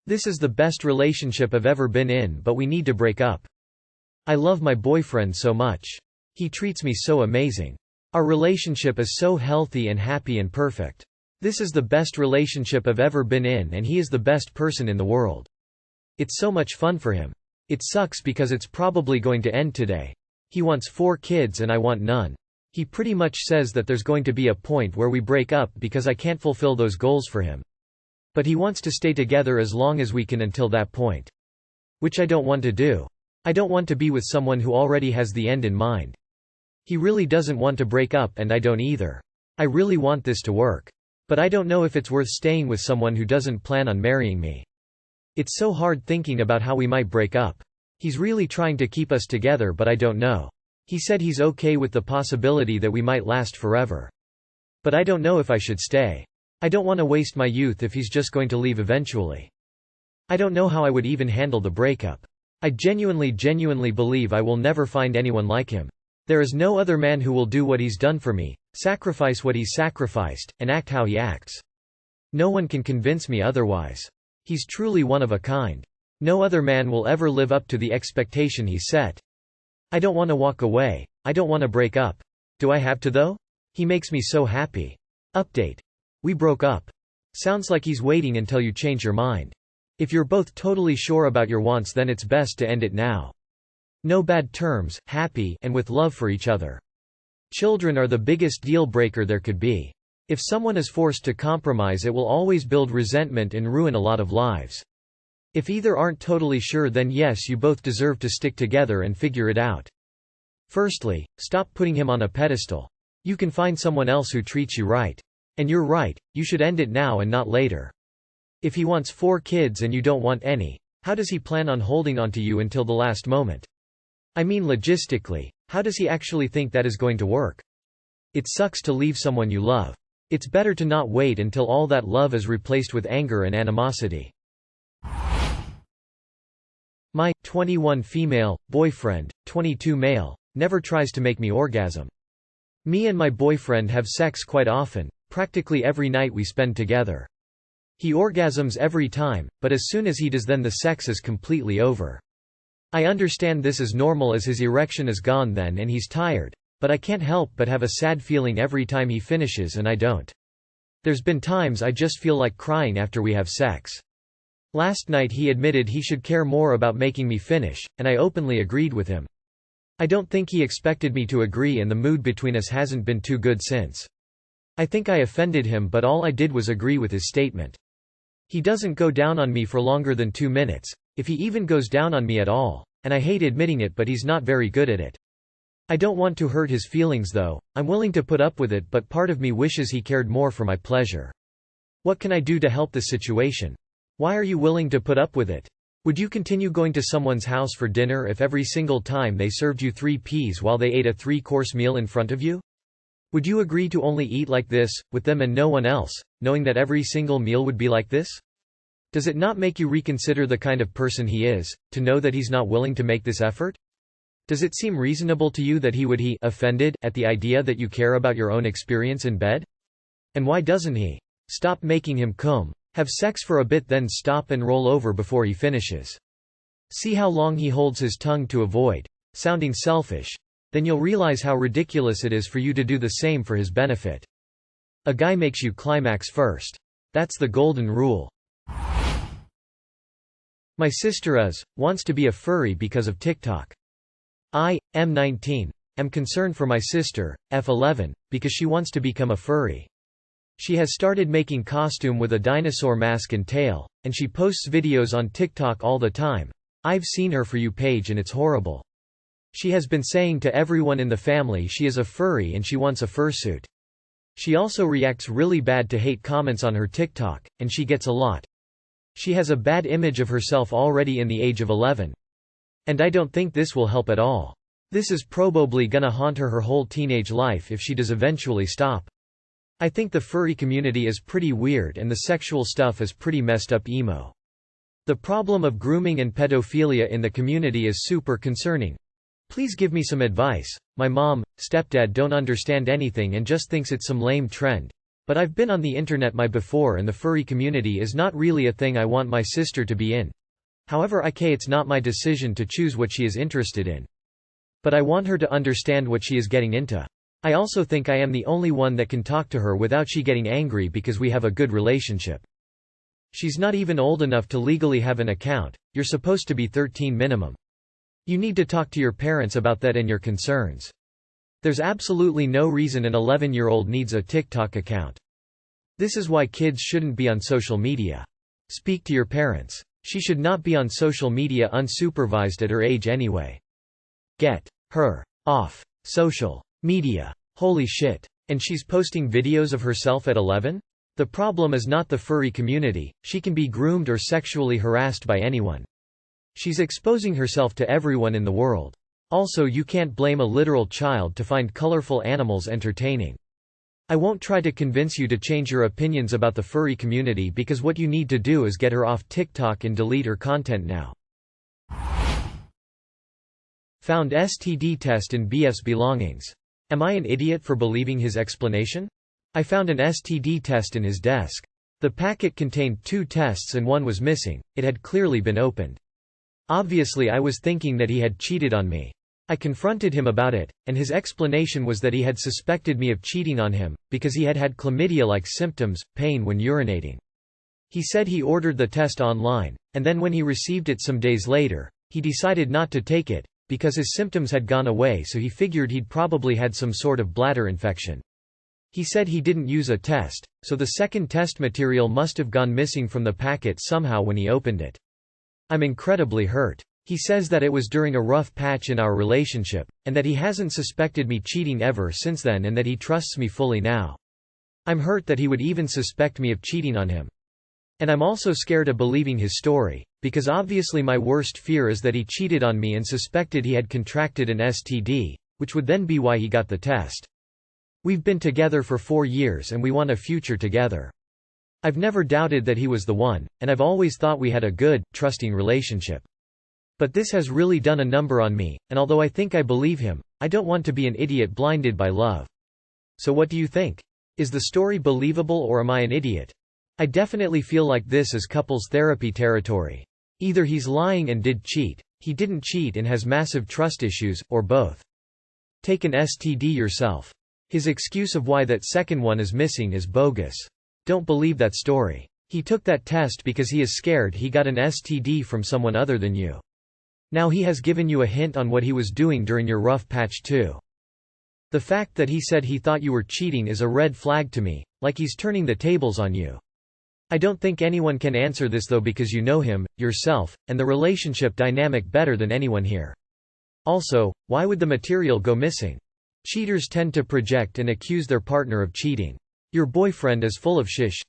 This is the best relationship I've ever been in, but we need to break up. I love my boyfriend so much. He treats me so amazing. Our relationship is so healthy and happy and perfect. This is the best relationship I've ever been in, and he is the best person in the world. It's so much fun for him. It sucks because it's probably going to end today. He wants 4 kids and I want none. He pretty much says that there's going to be a point where we break up because I can't fulfill those goals for him. But he wants to stay together as long as we can until that point. Which I don't want to do. I don't want to be with someone who already has the end in mind. He really doesn't want to break up and I don't either. I really want this to work. But I don't know if it's worth staying with someone who doesn't plan on marrying me. It's so hard thinking about how we might break up. He's really trying to keep us together, but I don't know. He said he's okay with the possibility that we might last forever. But I don't know if I should stay. I don't want to waste my youth if he's just going to leave eventually. I don't know how I would even handle the breakup. I genuinely believe I will never find anyone like him. There is no other man who will do what he's done for me, sacrifice what he's sacrificed, and act how he acts. No one can convince me otherwise. He's truly one of a kind. No other man will ever live up to the expectation he set. I don't want to walk away. I don't want to break up. Do I have to though? He makes me so happy. Update. We broke up. Sounds like he's waiting until you change your mind. If you're both totally sure about your wants, then it's best to end it now. No bad terms, happy, and with love for each other. Children are the biggest deal breaker there could be. If someone is forced to compromise, it will always build resentment and ruin a lot of lives. If either aren't totally sure, then yes, you both deserve to stick together and figure it out. Firstly, stop putting him on a pedestal. You can find someone else who treats you right. And you're right, you should end it now and not later. If he wants 4 kids and you don't want any, how does he plan on holding on to you until the last moment? I mean logistically, how does he actually think that is going to work? It sucks to leave someone you love. It's better to not wait until all that love is replaced with anger and animosity. My 21 female boyfriend, 22 male, never tries to make me orgasm. Me and my boyfriend have sex quite often, practically every night we spend together. He orgasms every time, but as soon as he does, then the sex is completely over. I understand this is normal as his erection is gone then and he's tired, but I can't help but have a sad feeling every time he finishes and I don't. There's been times I just feel like crying after we have sex. Last night he admitted he should care more about making me finish, and I openly agreed with him. I don't think he expected me to agree, and the mood between us hasn't been too good since. I think I offended him, but all I did was agree with his statement. He doesn't go down on me for longer than 2 minutes, if he even goes down on me at all, and I hate admitting it, but he's not very good at it. I don't want to hurt his feelings though. I'm willing to put up with it, but part of me wishes he cared more for my pleasure. What can I do to help the situation? Why are you willing to put up with it? Would you continue going to someone's house for dinner if every single time they served you 3 peas while they ate a 3-course meal in front of you? Would you agree to only eat like this, with them and no one else, knowing that every single meal would be like this? Does it not make you reconsider the kind of person he is, to know that he's not willing to make this effort? Does it seem reasonable to you that he would be offended at the idea that you care about your own experience in bed? And why doesn't he stop making him come? Have sex for a bit, then stop and roll over before he finishes. See how long he holds his tongue to avoid sounding selfish. Then you'll realize how ridiculous it is for you to do the same for his benefit. A guy makes you climax first. That's the golden rule. My sister wants to be a furry because of TikTok. I, M19, am concerned for my sister, F11, because she wants to become a furry. She has started making costume with a dinosaur mask and tail, and she posts videos on TikTok all the time. I've seen her For You page and it's horrible. She has been saying to everyone in the family she is a furry and she wants a fursuit. She also reacts really bad to hate comments on her TikTok, and she gets a lot. She has a bad image of herself already in the age of 11. And I don't think this will help at all. This is probably gonna haunt her whole teenage life if she does eventually stop. I think the furry community is pretty weird and the sexual stuff is pretty messed up emo. The problem of grooming and pedophilia in the community is super concerning. Please give me some advice. My mom, stepdad don't understand anything and just thinks it's some lame trend. But I've been on the internet before, and the furry community is not really a thing I want my sister to be in. However, it's not my decision to choose what she is interested in. But I want her to understand what she is getting into. I also think I am the only one that can talk to her without she getting angry because we have a good relationship. She's not even old enough to legally have an account. You're supposed to be 13 minimum. You need to talk to your parents about that and your concerns. There's absolutely no reason an 11-year-old needs a TikTok account. This is why kids shouldn't be on social media. Speak to your parents. She should not be on social media unsupervised at her age anyway. Get her off social media. Holy shit. And she's posting videos of herself at 11? The problem is not the furry community. She can be groomed or sexually harassed by anyone. She's exposing herself to everyone in the world. Also, you can't blame a literal child to find colorful animals entertaining. I won't try to convince you to change your opinions about the furry community, because what you need to do is get her off TikTok and delete her content now. Found STD test in BF's belongings. Am I an idiot for believing his explanation? I found an STD test in his desk. The packet contained 2 tests and one was missing. It had clearly been opened. Obviously, I was thinking that he had cheated on me. I confronted him about it, and his explanation was that he had suspected me of cheating on him, because he had had chlamydia-like symptoms, pain when urinating. He said he ordered the test online, and then when he received it some days later, he decided not to take it, because his symptoms had gone away, so he figured he'd probably had some sort of bladder infection. He said he didn't use a test, so the second test material must have gone missing from the packet somehow when he opened it. I'm incredibly hurt. He says that it was during a rough patch in our relationship, and that he hasn't suspected me cheating ever since then, and that he trusts me fully now. I'm hurt that he would even suspect me of cheating on him. And I'm also scared of believing his story, because obviously my worst fear is that he cheated on me and suspected he had contracted an STD, which would then be why he got the test. We've been together for 4 years and we want a future together. I've never doubted that he was the one, and I've always thought we had a good, trusting relationship. But this has really done a number on me, and although I think I believe him, I don't want to be an idiot blinded by love. So what do you think? Is the story believable, or am I an idiot? I definitely feel like this is couples therapy territory. Either he's lying and did cheat, he didn't cheat and has massive trust issues, or both. Take an STD yourself. His excuse of why that second one is missing is bogus. Don't believe that story. He took that test because he is scared he got an STD from someone other than you. Now he has given you a hint on what he was doing during your rough patch too. The fact that he said he thought you were cheating is a red flag to me, like he's turning the tables on you. I don't think anyone can answer this though, because you know him, yourself, and the relationship dynamic better than anyone here. Also, why would the material go missing? Cheaters tend to project and accuse their partner of cheating. Your boyfriend is full of shish.